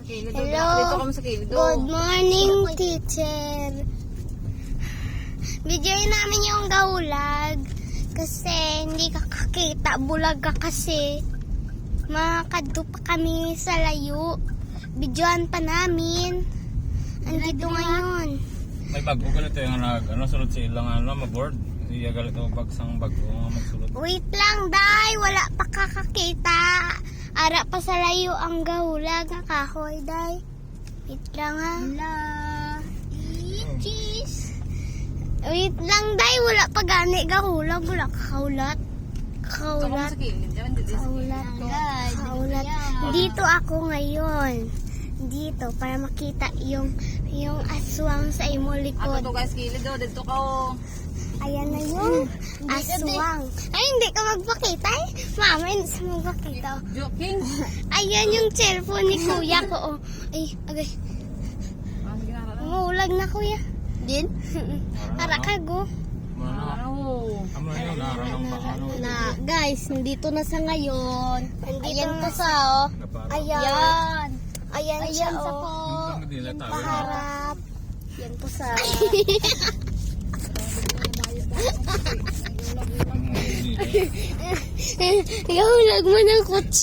Hello. Good morning, teacher. Videoin namin yung gaulag kasi hindi ka kakita. Bulag ka kasi. Makakadto pa kami sa layo. Videoan pa namin. Andito ngayon. May bago galit yung sunod sa ilang mag-board. Iya galit ang bagsang bago nga magsulod. Wait lang, day. Wala pa kakakita. Ara pa sa layo ang gaulag. Kakahoy, day. Wait lang, ha. Cheese. Wait lang, day. Wala pa gani gaulag. Wala kakaulat. Kaulat. Kaulat. Dito ako ngayon. Dito para makita yung aswang sa imo likod. Ato to guys, kilid do dito ka oh. Ayan na yung aswang. Ay, hindi ka magpakita eh. Mama, hindi sa magpakita. Joking. Ayan yung cellphone ni kuya ko. Oh. Ay, agay. Umuulag na kuya. Din? Para ka go. Na, guys, nandito na sa ngayon. Ayan pa sa oh. Ayan. Ayan siya oh. Paharap. Yan po sa Yung lag mo ng kutsi.